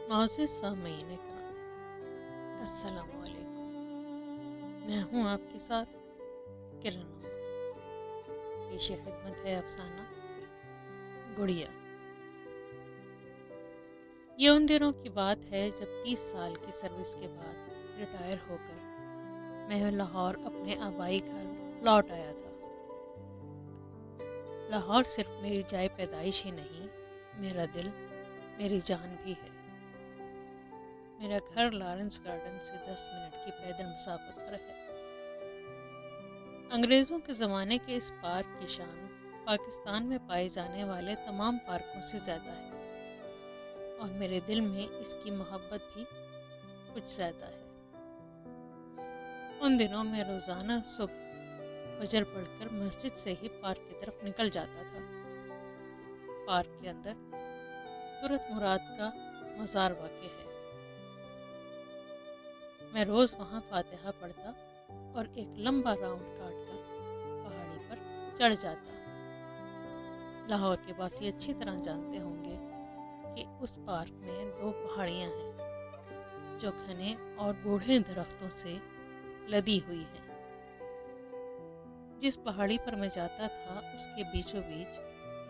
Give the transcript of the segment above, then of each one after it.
معزز سامعین کرام، السلام علیکم۔ میں ہوں آپ کے ساتھ کرن احمد۔ پیش خدمت ہے افسانہ گڑیا۔ یہ ان دنوں کی بات ہے جب 30 سال کی سروس کے بعد ریٹائر ہو کر میں لاہور اپنے آبائی گھر لوٹ آیا تھا۔ لاہور صرف میری جائے پیدائش ہی نہیں، میرا دل، میری جان بھی ہے۔ میرا گھر لارنس گارڈن سے 10 منٹ کی پیدل مسافت پر ہے۔ انگریزوں کے زمانے کے اس پارک کی شان پاکستان میں پائے جانے والے تمام پارکوں سے زیادہ ہے، اور میرے دل میں اس کی محبت بھی کچھ زیادہ ہے۔ ان دنوں میں روزانہ صبح فجر پڑھ کر مسجد سے ہی پارک کی طرف نکل جاتا تھا۔ پارک کے اندر ترت مراد کا مزار واقع ہے۔ میں روز وہاں فاتحہ پڑھتا اور ایک لمبا راؤنڈ کاٹ کر پہاڑی پر چڑھ جاتا۔ لاہور کے باسی اچھی طرح جانتے ہوں گے کہ اس پارک میں 2 پہاڑیاں ہیں جو گھنے اور بوڑھے درختوں سے لدی ہوئی ہیں۔ جس پہاڑی پر میں جاتا تھا اس کے بیچوں بیچ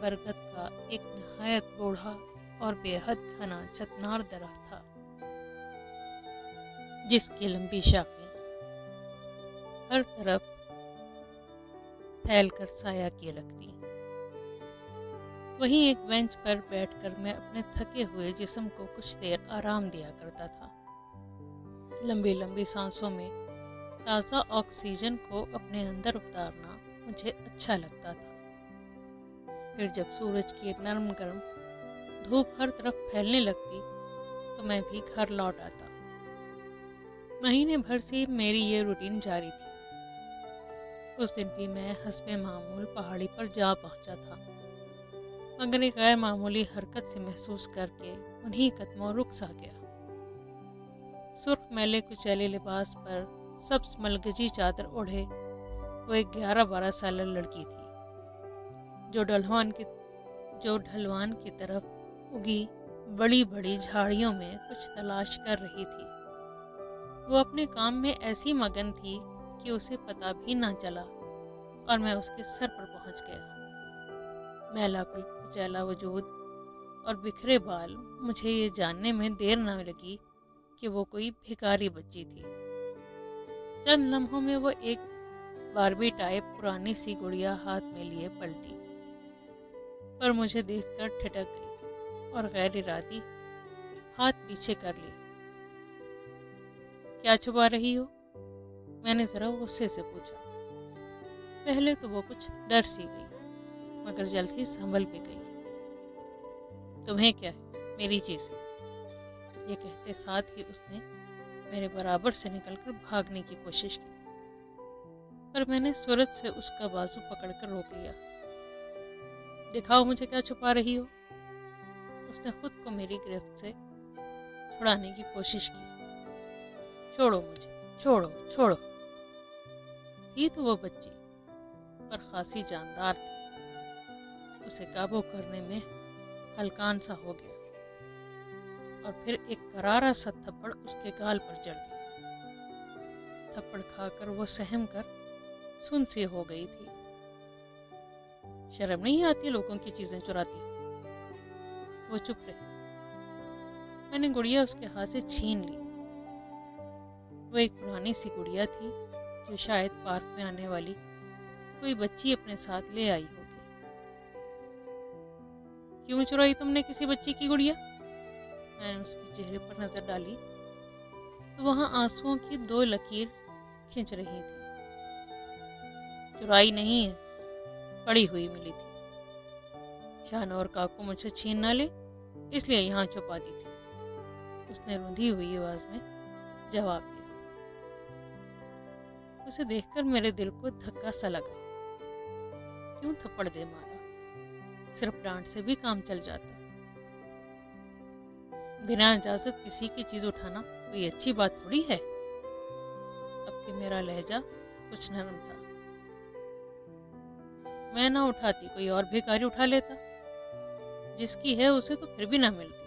برگد کا ایک نہایت بوڑھا اور بے حد گھنا چتنار درخت تھا، جس کی لمبی شاخیں ہر طرف پھیل کر سایہ کیے رکھتی۔ وہیں ایک بینچ پر بیٹھ کر میں اپنے تھکے ہوئے جسم کو کچھ دیر آرام دیا کرتا تھا۔ لمبی لمبی سانسوں میں تازہ آکسیجن کو اپنے اندر اتارنا مجھے اچھا لگتا تھا۔ پھر جب سورج کی نرم گرم دھوپ ہر طرف پھیلنے لگتی تو میں بھی گھر لوٹ آتا۔ مہینے بھر سے میری یہ روٹین جاری تھی۔ اس دن بھی میں حسب معمول پہاڑی پر جا پہنچا تھا، مگر ایک غیر معمولی حرکت سے محسوس کر کے انہی قدموں رک سا گیا۔ سرخ میلے کچیلے لباس پر سبز ملگجی چادر اوڑھے وہ ایک 11-12 سالہ لڑکی تھی جو ڈھلوان کی طرف اگی بڑی بڑی جھاڑیوں میں کچھ تلاش کر رہی تھی۔ وہ اپنے کام میں ایسی مگن تھی کہ اسے پتہ بھی نہ چلا اور میں اس کے سر پر پہنچ گیا۔ میلا کچیلا وجود اور بکھرے بال، مجھے یہ جاننے میں دیر نہ لگی کہ وہ کوئی بھکاری بچی تھی۔ چند لمحوں میں وہ ایک باربی ٹائپ پرانی سی گڑیا ہاتھ میں لیے پلٹی، پر مجھے دیکھ کر ٹھٹک گئی اور غیر ارادی ہاتھ پیچھے کر لی۔ کیا چھپا رہی ہو؟ میں نے ذرا غصے سے پوچھا۔ پہلے تو وہ کچھ ڈر سی گئی، مگر جلد ہی سنبھل بھی گئی۔ تمہیں کیا ہے میری چیز؟ یہ کہتے ساتھ ہی اس نے میرے برابر سے نکل کر بھاگنے کی کوشش کی، پر میں نے صورت سے اس کا بازو پکڑ کر روک لیا۔ دکھاؤ مجھے کیا چھپا رہی ہو؟ اس نے خود کو میری گرفت سے چھڑانے کی کوشش کی۔ چھوڑو مجھے، چھوڑو چھوڑو۔ تھی تو وہ بچی، پر خاصی جاندار تھی۔ اسے قابو کرنے میں ہلکان سا ہو گیا، اور پھر ایک کرارا سا تھپڑ اس کے گال پر جڑ گیا۔ تھپڑ کھا کر وہ سہم کر سن سی ہو گئی تھی۔ شرم نہیں آتی لوگوں کی چیزیں چراتی؟ وہ چپ رہی۔ میں نے گڑیا اس کے ہاتھ سے چھین لی۔ وہ ایک پرانی سی گڑیا تھی جو شاید پارک میں آنے والی کوئی بچی اپنے ساتھ لے آئی ہوگی۔ کیوں چرائی تم نے کسی بچی کی گڑیا؟ میں نے اس کے چہرے پر نظر ڈالی تو وہاں آنسوؤں کی 2 لکیر کھنچ رہی تھی۔ چرائی نہیں ہے، پڑی ہوئی ملی تھی۔ شان اور کاکو مجھ سے چھین نہ لے، اس لیے یہاں چھپا دی تھی، اس نے رندھی ہوئی آواز میں جواب دیا۔ اسے دیکھ کر میرے دل کو دھکا سا لگا۔ کیوں تھپڑ دے مارا؟ صرف ڈانٹ سے بھی کام چل جاتا۔ بنا اجازت کسی کی چیز اٹھانا کوئی اچھی بات تھوڑی ہے۔ اب کہ میرا لہجہ کچھ نرم تھا۔ میں نہ اٹھاتی کوئی اور بھیکاری اٹھا لیتا، جس کی ہے اسے تو پھر بھی نہ ملتی۔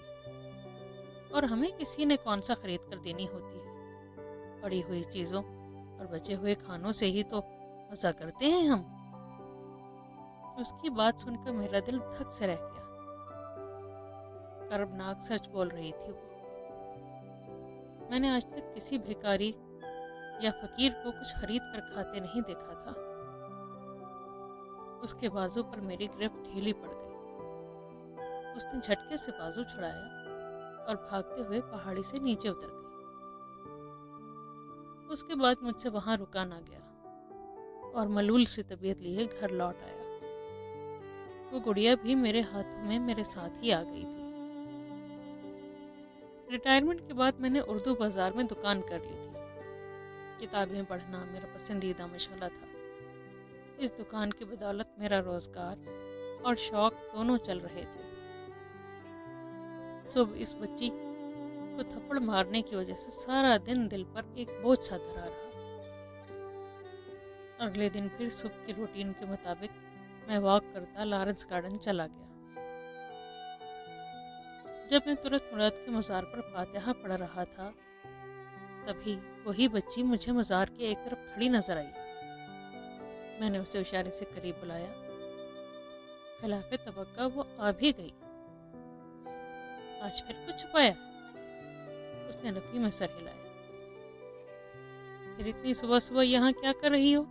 اور ہمیں کسی نے کون سا خرید کر دینی ہوتی ہے؟ پڑی ہوئی چیزوں اور بچے ہوئے کھانوں سے ہی تو مزہ کرتے ہیں ہم۔ اس کی بات سن کر میرا دل دھک سے رہ گیا۔ کربناک سچ بول رہی تھی وہ۔ میں نے آج تک کسی بھیکاری یا فقیر کو کچھ خرید کر کھاتے نہیں دیکھا تھا۔ اس کے بازو پر میری گرفت ڈھیلی پڑ گئی۔ اس نے جھٹکے سے بازو چھڑایا اور بھاگتے ہوئے پہاڑی سے نیچے اتر گئی۔ اس کے بعد مجھ سے وہاں رکا نہ گیا اور ملول سی طبیعت لیے گھر لوٹ آیا۔ وہ گڑیا بھی میرے ہاتھوں میں میرے ساتھ ہی آ گئی تھی۔ ریٹائرمنٹ کے بعد میں نے اردو بازار میں دکان کر لی تھی۔ کتابیں پڑھنا میرا پسندیدہ مشغلہ تھا۔ اس دکان کی بدولت میرا روزگار اور شوق دونوں چل رہے تھے۔ صبح اس بچی کو تھپڑ مارنے کی وجہ سے سارا دن دل پر ایک بوجھ سا دھرا رہا۔ اگلے دن پھر صبح کی روٹین کے مطابق میں واک کرتا لارنس گارڈن چلا گیا۔ جب میں ترت مراد کے مزار پر فاتحہ پڑھ رہا تھا تبھی وہی بچی مجھے مزار کے ایک طرف کھڑی نظر آئی۔ میں نے اسے اشارے سے قریب بلایا۔ خلاف توقع وہ آ بھی گئی۔ آج پھر کچھ چھپایا؟ اس نے نفی میں سر ہلایا۔ پھر اتنی صبح صبح یہاں کیا کر رہی ہو؟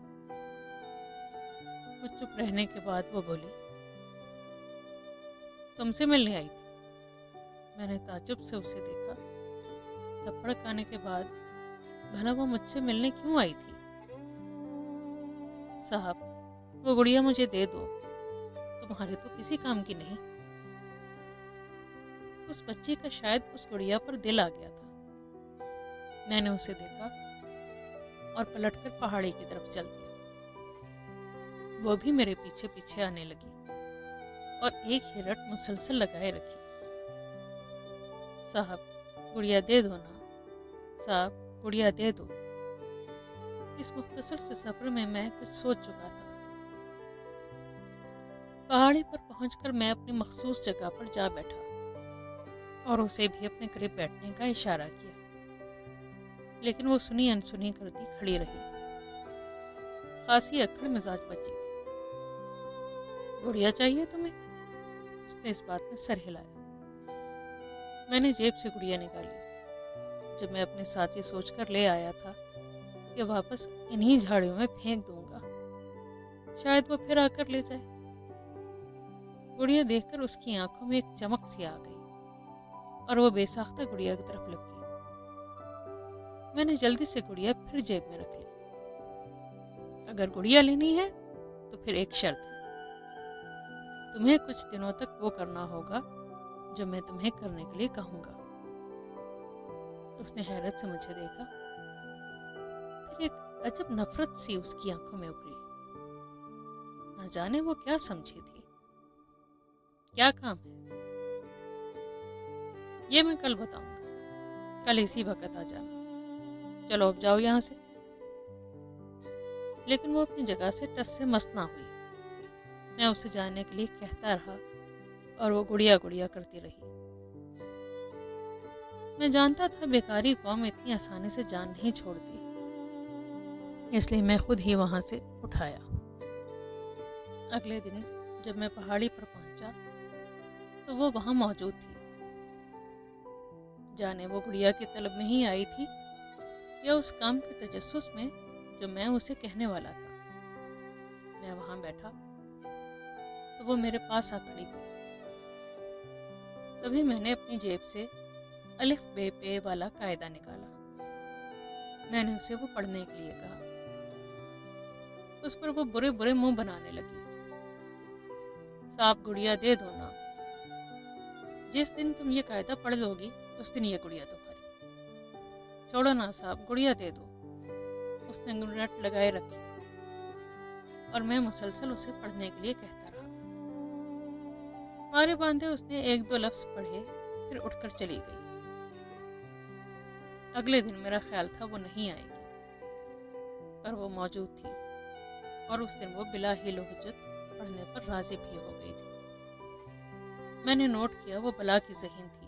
کچھ چپ رہنے کے بعد وہ بولی، تم سے ملنے آئی تھی۔ میں نے تعجب سے اسے دیکھا۔ تھپڑ کھانے کے بعد بھلا وہ مجھ سے ملنے کیوں آئی تھی؟ صاحب وہ گڑیا مجھے دے دو، تمہارے تو کسی کام کی نہیں۔ اس بچی کا شاید اس گڑیا پر دل آ گیا تھا۔ میں نے اسے دیکھا اور پلٹ کر پہاڑی کی طرف چل دیا۔ وہ بھی میرے پیچھے پیچھے آنے لگی اور ایک ہی رٹ مسلسل لگائے رکھی، صاحب گڑیا دے دو نا، صاحب گڑیا دے دو۔ اس مختصر سے سفر میں کچھ سوچ چکا تھا۔ پہاڑی پر پہنچ کر میں اپنی مخصوص جگہ پر جا بیٹھا اور اسے بھی اپنے قریب بیٹھنے کا اشارہ کیا، لیکن وہ سنی انسنی کرتی کھڑی رہی۔ خاصی اکڑ مزاج بچی تھی۔ گڑیا چاہیے تمہیں؟ اس نے اس بات میں سر ہلایا۔ میں نے جیب سے گڑیا نکالی جو میں اپنے ساتھی سوچ کر لے آیا تھا کہ واپس انہی جھاڑیوں میں پھینک دوں گا، شاید وہ پھر آ کر لے جائے۔ گڑیا دیکھ کر اس کی آنکھوں میں ایک چمک سی آ گئی اور وہ بے ساختہ گڑیا کی طرف لگ گئی۔ میں نے جلدی سے گڑیا پھر جیب میں رکھ لی۔ اگر گڑیا لینی ہے تو پھر ایک شرط ہے، تمہیں کچھ دنوں تک وہ کرنا ہوگا جو میں تمہیں کرنے کے لیے کہوں گا۔ اس نے حیرت سے مجھے دیکھا، پھر ایک عجب نفرت سی اس کی آنکھوں میں ابھری۔ نہ جانے وہ کیا سمجھی تھی۔ کیا کام ہے؟ یہ میں کل بتاؤں گا، کل اسی وقت آ جانا۔ چلو اب جاؤ یہاں سے۔ لیکن وہ اپنی جگہ سے ٹس سے مس نہ ہوئی۔ میں اسے جانے کے لیے کہتا رہا اور وہ گڑیا گڑیا کرتی رہی۔ میں جانتا تھا بیکاری قوم اتنی آسانی سے جان نہیں چھوڑتی، اس لیے میں خود ہی وہاں سے اٹھایا۔ اگلے دن جب میں پہاڑی پر پہنچا تو وہ وہاں موجود تھی۔ جانے وہ گڑیا کی طلب میں ہی آئی تھی یا اس کام کے تجسس میں جو میں اسے کہنے والا تھا۔ میں وہاں بیٹھا تو وہ میرے پاس آ کھڑی ہوئی۔ تبھی میں نے اپنی جیب سے الف بے پے والا قاعدہ نکالا۔ میں نے اسے وہ پڑھنے کے لیے کہا۔ اس پر وہ برے برے منہ بنانے لگی۔ صاحب گڑیا دے دو نا، جس دن تم یہ قاعدہ پڑھ لو گی اس دن یہ گڑیا تمہاری۔ چھوڑو نا صاحب گڑیا دے دو۔ اس نے رٹ لگائے رکھی اور میں مسلسل اسے پڑھنے کے لیے کہتا رہا۔ مارے باندھے اس نے ایک دو لفظ پڑھے پھر اٹھ کر چلی گئی۔ اگلے دن میرا خیال تھا وہ نہیں آئے گی، پر وہ موجود تھی اور اس دن وہ بلا ہی لہجت پڑھنے پر راضی بھی ہو گئی تھی۔ میں نے نوٹ کیا وہ بلا کی ذہین تھی